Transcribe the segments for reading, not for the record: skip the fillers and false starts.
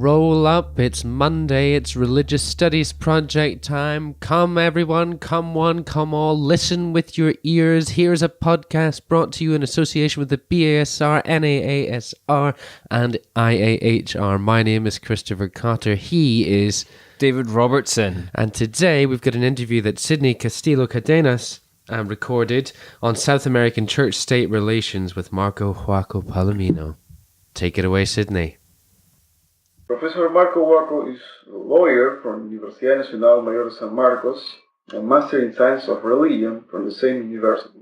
roll up. It's Monday. It's religious studies project time. Come everyone, come one, come all. Listen with your ears. Here's a podcast brought to you in association with the BASR, NAASR and IAHR. My name is Christopher Cotter. He is David Robertson. And today we've got an interview that Sydney Castillo Cadenas recorded on South American church-state relations with Marco Huaco Palomino. Take it away, Sydney. Professor Marco Huaco is a lawyer from Universidad Nacional Mayor de San Marcos and Master in Science of Religion from the same university.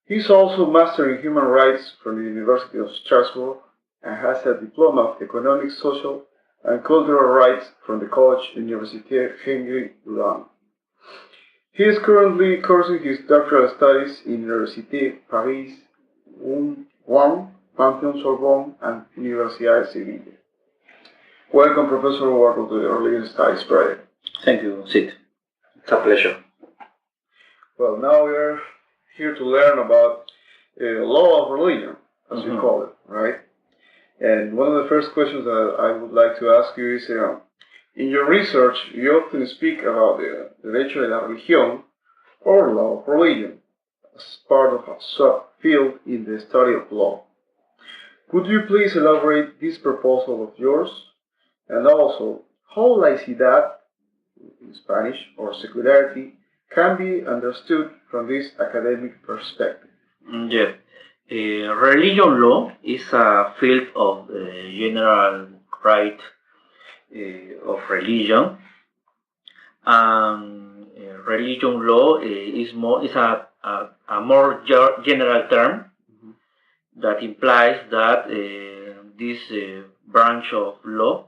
He is also Master in Human Rights from the University of Strasbourg and has a Diploma of Economic, Social and Cultural Rights from the College Université Henri Dunant. He is currently cursing his doctoral studies in Université Paris 1, Pantheon-Sorbonne and Universidad de Sevilla. Welcome, Professor Huaco, to the Religious Studies project. Thank you, Sid. It's a pleasure. Well, now we are here to learn about law of religion, as you call it, right? And one of the first questions that I would like to ask you is, in your research, you often speak about the derecho de la religión, or law of religion, as part of a subfield in the study of law. Could you please elaborate this proposal of yours? And also, how laicidad, in Spanish, or secularity, can be understood from this academic perspective? Yeah. Religion law is a field of general right of religion. Religion law is a more general term that implies that this branch of law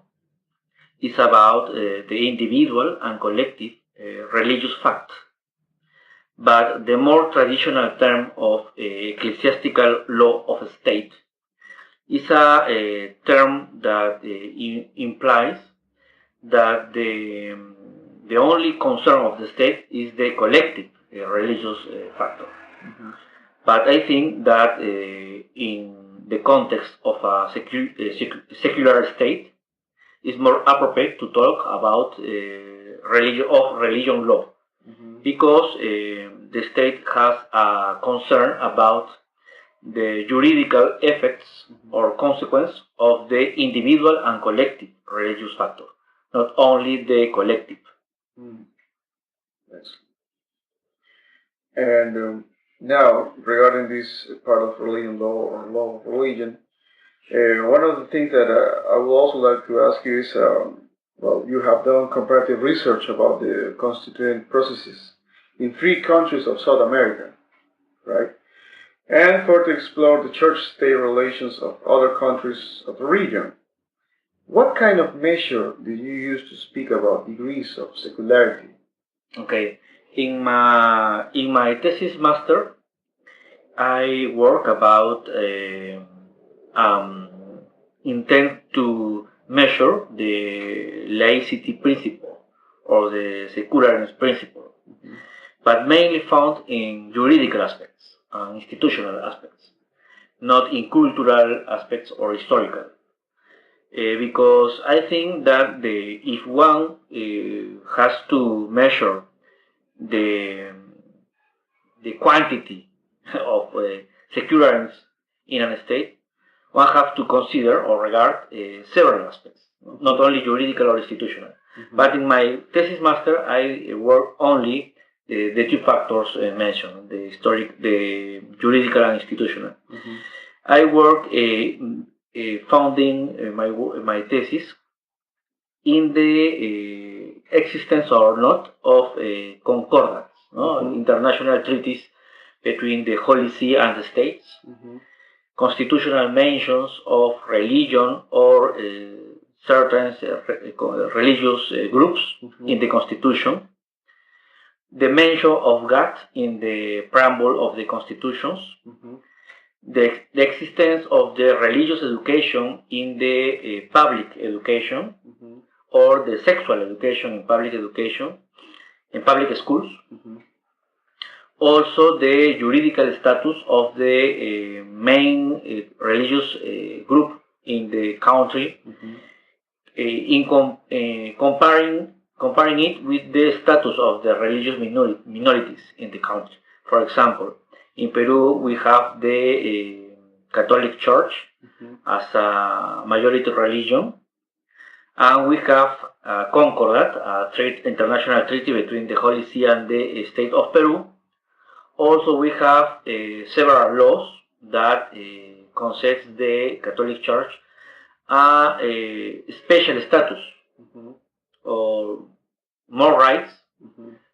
is about the individual and collective religious facts. But the more traditional term of ecclesiastical law of a state is a term that implies that the only concern of the state is the collective religious factor. But I think that in the context of a secular state, it's more appropriate to talk about religion law, because the state has a concern about the juridical effects or consequence of the individual and collective religious factor, not only the collective. Yes. And now, regarding this part of religion law or law of religion, one of the things that I would also like to ask you is, you have done comparative research about the constituent processes in 3 countries of South America, right? And further explore the church-state relations of other countries of the region. What kind of measure did you use to speak about degrees of secularity? Okay, in my thesis master, I work about intend to measure the laicity principle or the secularism principle, but mainly found in juridical aspects, institutional aspects, not in cultural aspects or historical. Because I think that if one has to measure the quantity of secularism in a state, one has to consider or regard several aspects, not only juridical or institutional. But in my thesis master, I work only the 2 factors mentioned, the juridical and institutional. I work founding my thesis in the existence or not of concordance, international treaties between the Holy See and the states, constitutional mentions of religion or certain religious groups in the Constitution, the mention of God in the preamble of the constitutions, the existence of the religious education in the public education, or the sexual education in public education, in public schools. Also, the juridical status of the main religious group in the country, comparing it with the status of the religious minorities in the country. For example, in Peru we have the Catholic Church as a majority religion, and we have Concordat, a international treaty between the Holy See and the state of Peru. Also, we have several laws that concede the Catholic Church a special status or more rights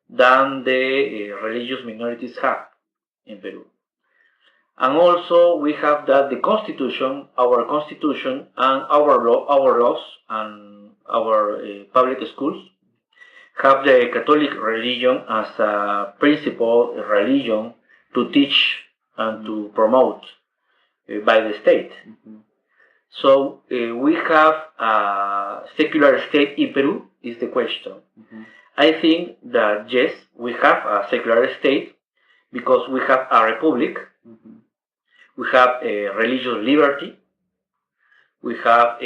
than the religious minorities have in Peru. And also we have that the Constitution, and our laws and our public schools have the Catholic religion as a principal religion to teach and to promote by the state. So we have a secular state in Peru is the question. I think that yes, we have a secular state because we have a republic, we have a religious liberty, we have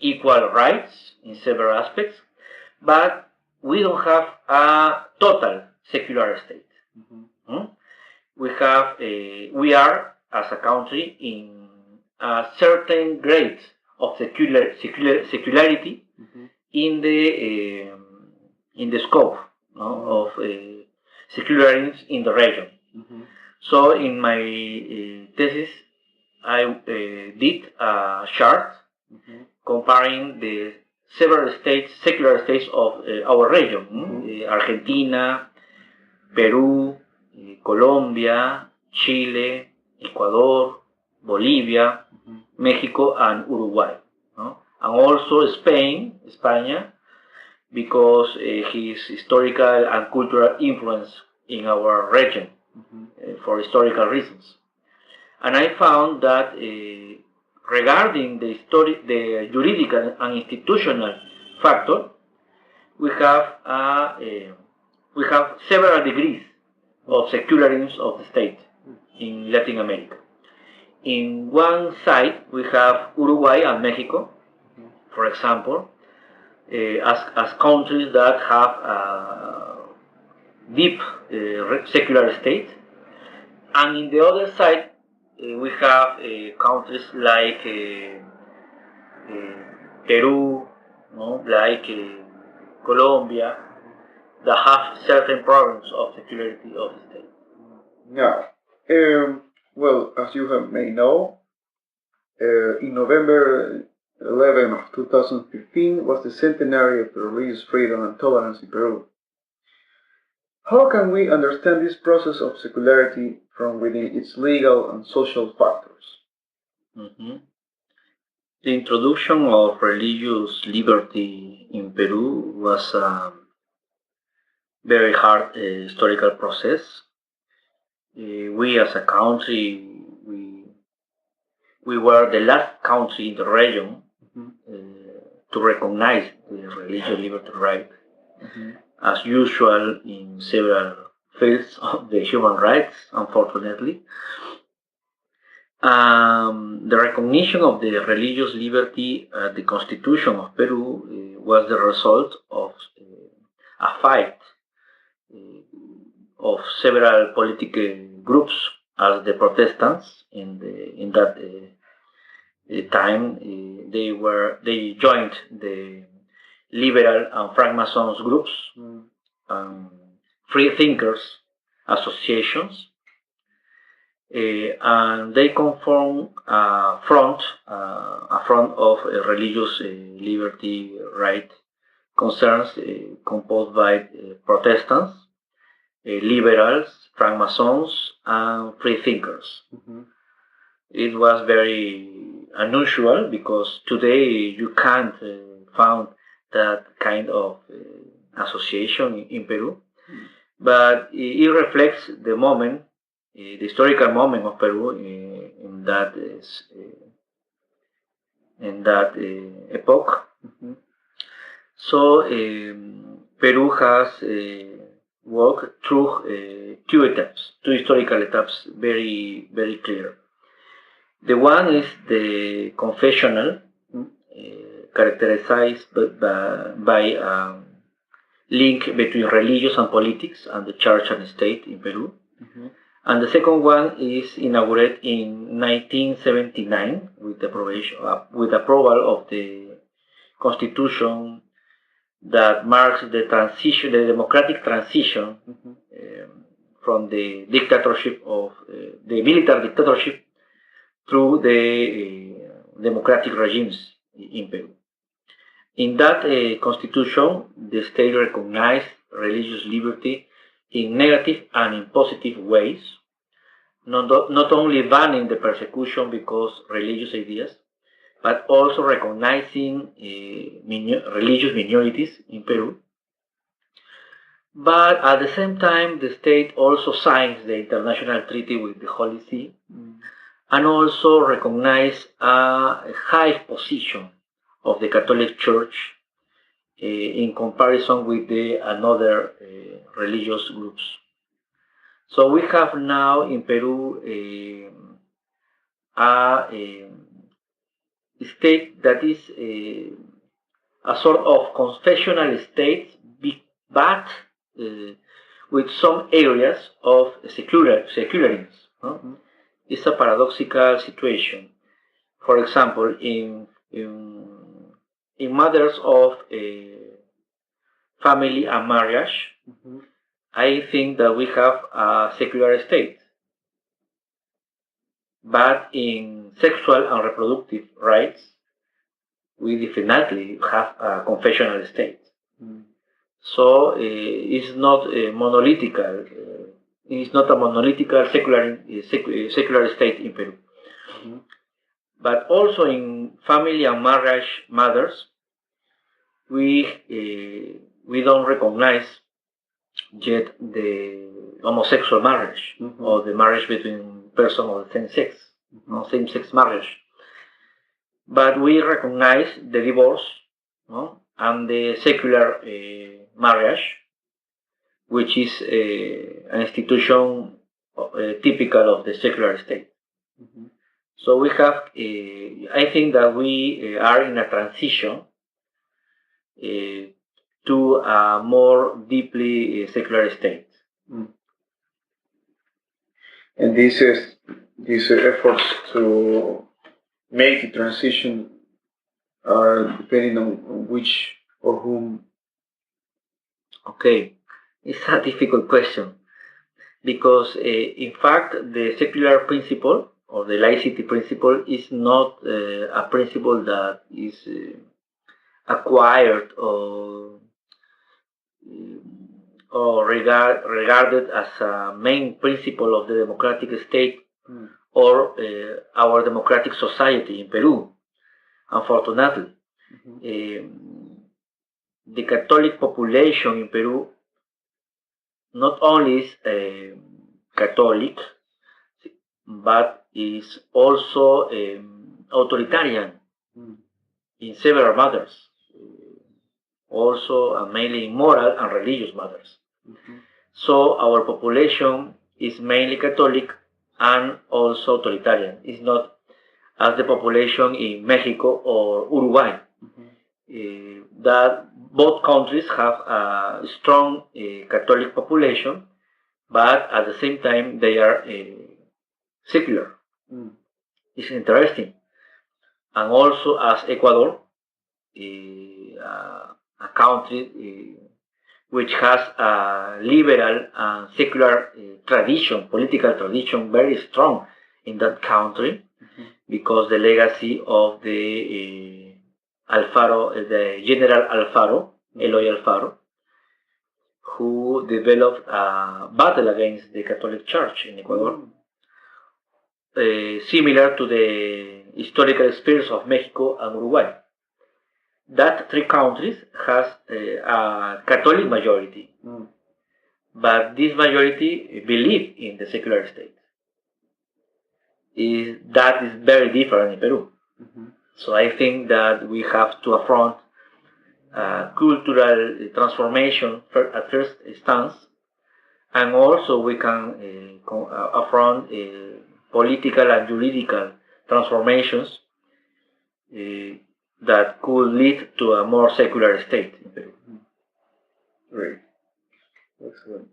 equal rights in several aspects, but we don't have a total secular state. We are as a country in a certain grade of secularity in the scope of secularism in the region. So in my thesis, I did a chart comparing the several states, secular states of our region: Argentina, Peru, Colombia, Chile, Ecuador, Bolivia, Mexico, and Uruguay, and also Spain, because his historical and cultural influence in our region for historical reasons. And I found that regarding the juridical and institutional factor, we have several degrees of secularism of the state in Latin America. In one side, we have Uruguay and Mexico, for example, as countries that have a deep secular state. And in the other side, we have countries like Peru, like Colombia, that have certain problems of secularity of the state. Now, well, as you may know, in November 11 of 2015 was the centenary of the religious freedom and tolerance in Peru. How can we understand this process of secularity from within its legal and social factors? The introduction of religious liberty in Peru was a very hard historical process. We as a country, we were the last country in the region to recognize the religious liberty right. As usual in several fields of the human rights, unfortunately. The recognition of the religious liberty at the Constitution of Peru was the result of a fight of several political groups, as the Protestants in that time. They joined the liberal and Frankmasons groups, free thinkers associations, and they conform a front of religious liberty right concerns composed by Protestants, liberals, Frankmasons, and free thinkers. It was very unusual because today you can't find that kind of association in Peru, but it reflects the moment, the historical moment of Peru in that epoch. So Peru has walked through two historical etaps, very clear. The one is the confessional characterized by link between religious and politics and the church and state in Peru. And the second one is inaugurated in 1979 with approval of the constitution that marks the transition, the democratic transition from the dictatorship of the military dictatorship through the democratic regimes in Peru. In that constitution, the state recognized religious liberty in negative and in positive ways, not only banning the persecution because religious ideas, but also recognizing religious minorities in Peru. But at the same time, the state also signs the international treaty with the Holy See and also recognizes a high position of the Catholic Church in comparison with the another religious groups. So we have now in Peru a state that is a sort of confessional state, but with some areas of secularism. It's a paradoxical situation. For example, in matters of family and marriage, I think that we have a secular state. But in sexual and reproductive rights, we definitely have a confessional state. So it's not a monolithical. It's not a monolithical secular state in Peru. But also in family and marriage matters, we don't recognize yet the homosexual marriage or the marriage between persons of the same sex, same-sex marriage. But we recognize the divorce and the secular marriage, which is an institution typical of the secular state. So we have, I think that we are in a transition to a more deeply secular state. And these efforts to make the transition are depending on which or whom. Okay, it's a difficult question because in fact the secular principle or the laicity principle is not a principle that is acquired or regarded as a main principle of the democratic state or our democratic society in Peru. Unfortunately, the Catholic population in Peru not only is Catholic, but is also authoritarian in several matters, also mainly in moral and religious matters. So our population is mainly Catholic and also authoritarian. It's not as the population in Mexico or Uruguay. That both countries have a strong Catholic population, but at the same time they are secular. It's interesting. And also as Ecuador, a country which has a liberal and secular tradition, political tradition, very strong in that country, because the legacy of the Alfaro, the General Alfaro, Eloy Alfaro, who developed a battle against the Catholic Church in Ecuador, similar to the historical experience of Mexico and Uruguay. That three countries has a Catholic majority, but this majority believe in the secular state. That is very different in Peru. So I think that we have to affront cultural transformation at first stance, and also we can affront political and juridical transformations that could lead to a more secular state in Peru. Great. Excellent.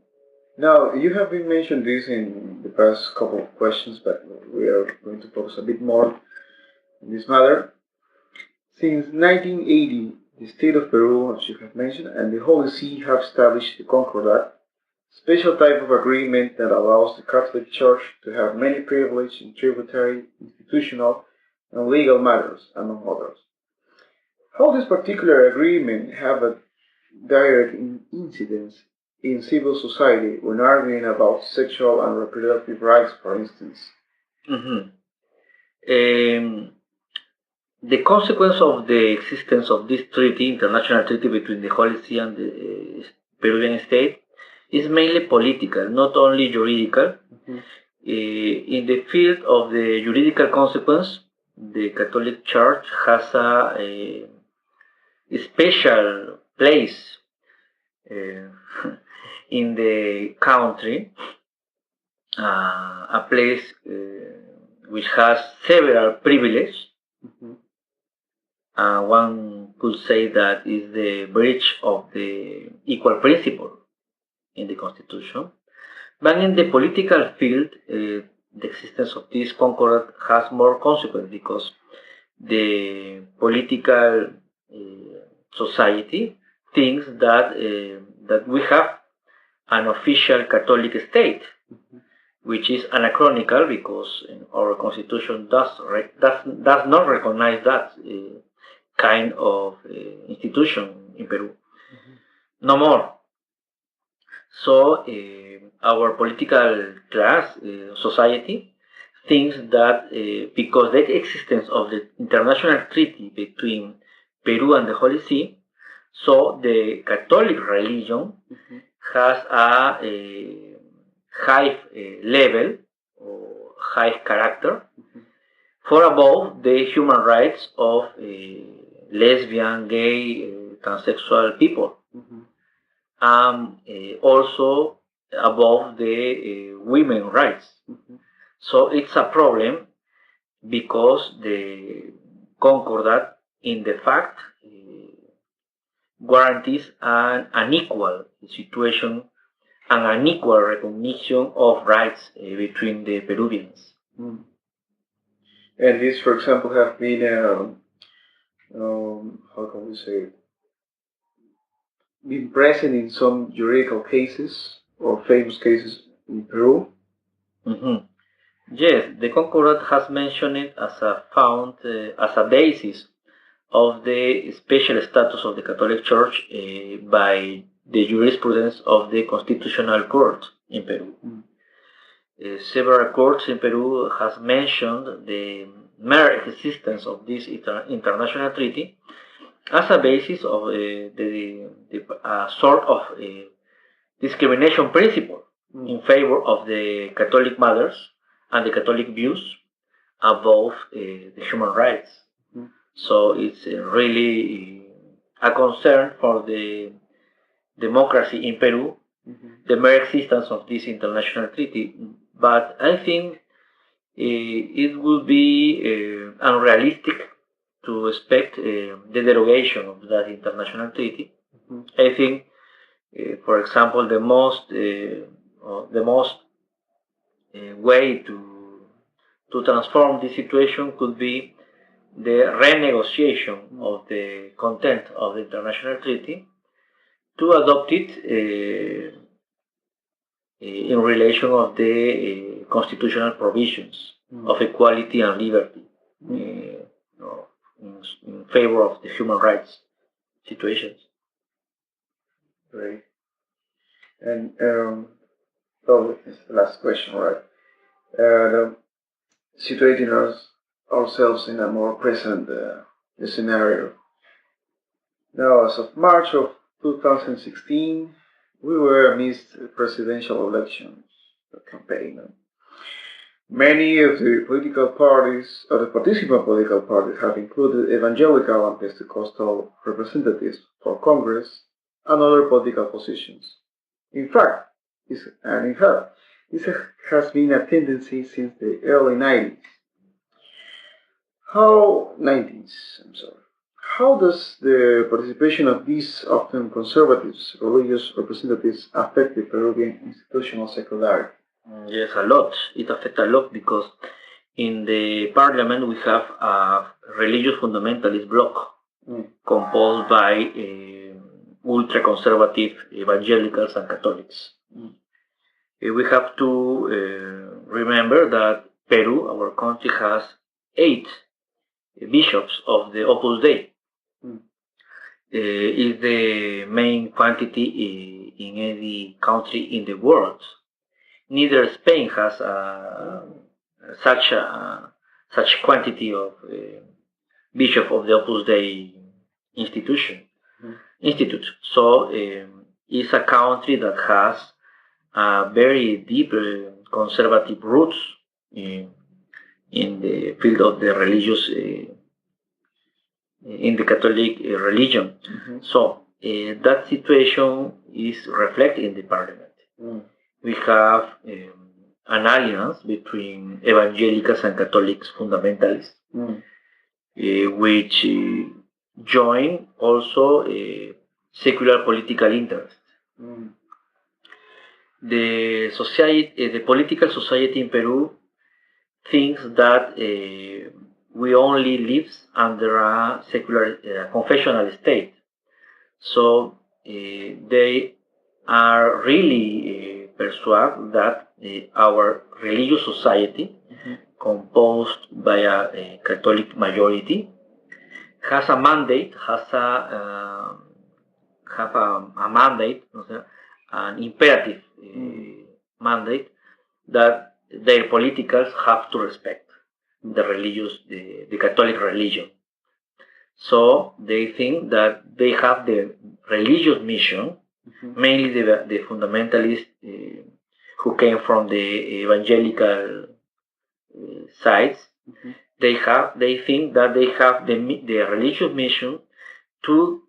Now, you have been mentioned this in the past couple of questions, but we are going to focus a bit more on this matter. Since 1980, the state of Peru, as you have mentioned, and the Holy See have established the Concordat, special type of agreement that allows the Catholic Church to have many privileges in tributary, institutional, and legal matters, among others. How this particular agreement have a direct incidence in civil society when arguing about sexual and reproductive rights, for instance? Mm-hmm. The consequence of the existence of this treaty, international treaty between the Holy See and the Peruvian state, is mainly political, not only juridical. Mm-hmm. In the field of the juridical consequence, the Catholic Church has a special place in the country, a place which has several privileges. Mm-hmm. One could say that is the breach of the equal principle in the Constitution. But in the political field, the existence of this concord has more consequence because the political society thinks that that we have an official Catholic state, Mm-hmm. which is anachronical because our Constitution does not recognize that kind of institution in Peru. Mm-hmm. No more. So our political class, society, thinks that because the existence of the international treaty between Peru and the Holy See, so the Catholic religion Mm-hmm. has a high level or high character Mm-hmm. for above the human rights of lesbian, gay, transsexual people. Mm-hmm. Also above the women rights. Mm-hmm. So it's a problem because the Concordat, in the fact, guarantees an unequal situation and unequal recognition of rights between the Peruvians. Mm. And this, for example, have been, how can we say it, been present in some juridical cases or famous cases in Peru. Mm-hmm. Yes, the Concordat has mentioned it as a found as a basis of the special status of the Catholic Church by the jurisprudence of the Constitutional Court in Peru. Mm. Several courts in Peru has mentioned the mere existence of this international treaty as a basis of the sort of discrimination principle in favor of the Catholic mothers and the Catholic views above the human rights. Mm. So it's really a concern for the democracy in Peru, Mm-hmm. the mere existence of this international treaty. But I think it would be unrealistic to expect the derogation of that international treaty. Mm-hmm. I think, for example, the most way to transform this situation could be the renegotiation of the content of the international treaty to adopt it in relation of the constitutional provisions of equality and liberty in favor of the human rights situations. Great. And so this is the last question, right? Situating ourselves in a more present scenario. Now, as of March of 2016, we were amidst presidential elections campaign. Many of the political parties, or the participant political parties, have included evangelical and Pentecostal representatives for Congress and other political positions. In fact, this has been a tendency since the early 90s. How does the participation of these often conservative religious representatives affect the Peruvian institutional secularity? Yes, a lot. It affects a lot because in the parliament we have a religious fundamentalist bloc composed by ultra-conservative evangelicals and Catholics. We have to remember that Peru, our country, has 8 bishops of the Opus Dei. Is the main quantity in any country in the world. Neither Spain has such quantity of bishop of the Opus Dei institute. So it's a country that has very deep conservative roots in the field of the religious, in the Catholic religion. So that situation is reflected in the parliament. We have an alliance between evangelicals and Catholics fundamentalists, which join also secular political interests. The society, the political society in Peru thinks that we only live under a secular confessional state. So they are really persuaded that our religious society, composed by a Catholic majority, has a mandate, an imperative mandate that their politicals have to respect the Catholic religion. So they think that they have the religious mission, mainly the fundamentalists who came from the evangelical sides. They think that they have the religious mission to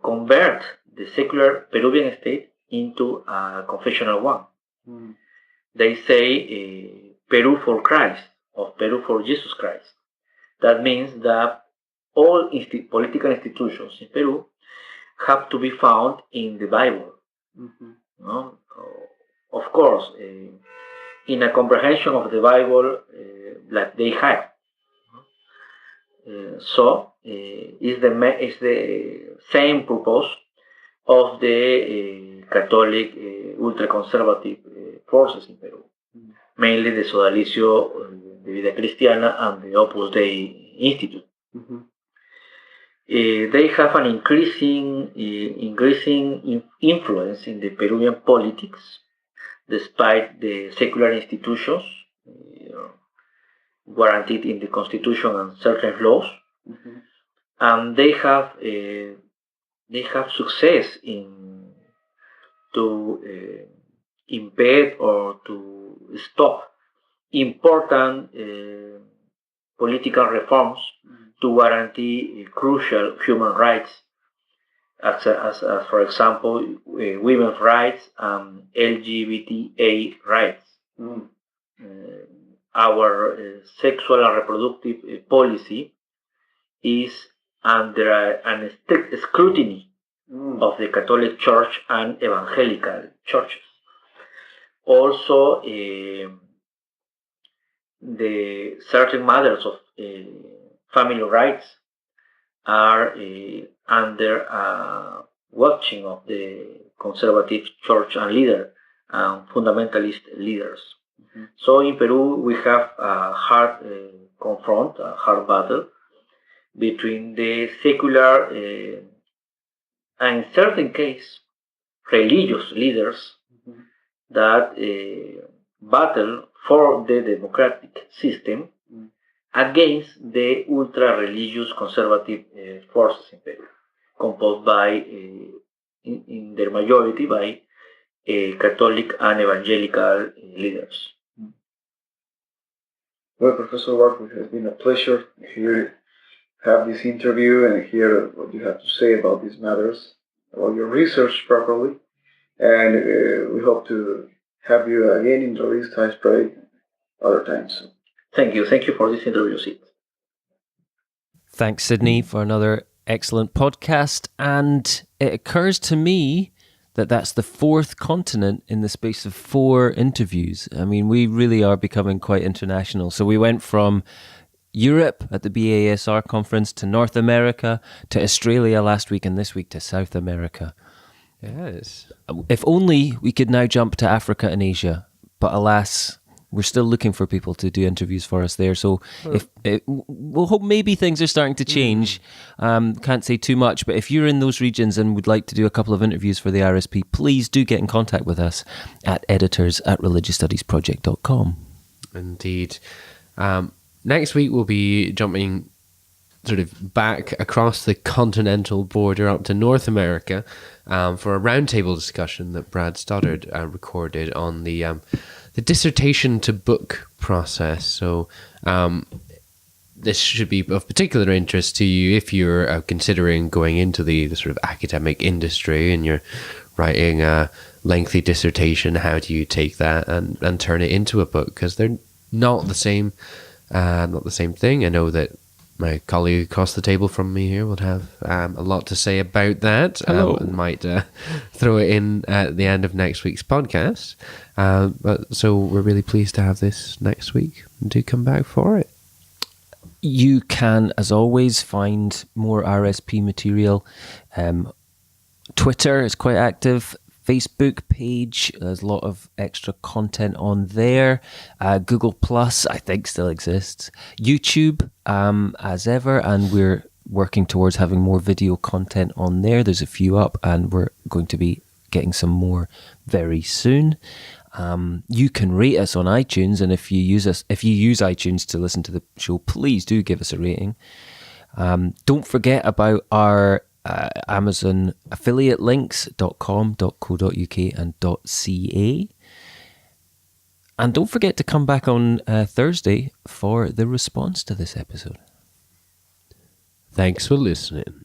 convert the secular Peruvian state into a confessional one. They say Peru for Christ, or Peru for Jesus Christ. That means that all political institutions in Peru have to be found in the Bible. No? Of course, in a comprehension of the Bible that they have. So is the same purpose of the Catholic ultra-conservative forces in Peru, mainly the Sodalicio de Vida Cristiana and the Opus Dei Institute. They have an increasing influence in the Peruvian politics, despite the secular institutions guaranteed in the constitution and certain laws, and they have success in to impede or to stop important political reforms to guarantee crucial human rights, as for example women's rights and LGBTA rights. Our sexual and reproductive policy is under an strict scrutiny of the Catholic Church and evangelical churches. Also, the certain matters of family rights are under watching of the conservative church and fundamentalist leaders. So in Peru we have a hard battle between the secular and in certain case religious leaders that battle for the democratic system against the ultra-religious conservative forces in Peru, composed by, in their majority, by Catholic and evangelical leaders. Well, Professor Huaco, it has been a pleasure to have this interview and hear what you have to say about these matters, about your research properly, and we hope to have you again in the Release Times Parade other times. Thank you for this interview, Sid. Thanks, Sydney, for another excellent podcast. And it occurs to me that that's the fourth continent in the space of 4 interviews. I mean, we really are becoming quite international. So we went from Europe at the BASR conference to North America to Australia last week, and this week to South America. Yes. If only we could now jump to Africa and Asia, but alas, we're still looking for people to do interviews for us there. So we'll hope maybe things are starting to change. Can't say too much, but if you're in those regions and would like to do a couple of interviews for the RSP, please do get in contact with us at editors@religiousstudiesproject.com. Indeed. Next week we'll be jumping sort of back across the continental border up to North America for a roundtable discussion that Brad Stoddard recorded on the dissertation to book process. So this should be of particular interest to you if you're considering going into the sort of academic industry and you're writing a lengthy dissertation. How do you take that and turn it into a book? Because they're not the same thing. I know that my colleague across the table from me here would have a lot to say about that. And might throw it in at the end of next week's podcast. So we're really pleased to have this next week. Do come back for it. You can, as always, find more RSP material. Twitter is quite active. Facebook page, there's a lot of extra content on there. Google Plus, I think, still exists. YouTube, as ever, and we're working towards having more video content on there. There's a few up, and we're going to be getting some more very soon. You can rate us on iTunes, and if you use iTunes to listen to the show, please do give us a rating. Don't forget about our Amazon affiliate links .com.co.uk and .ca, and don't forget to come back on Thursday for the response to this episode. Thanks for listening.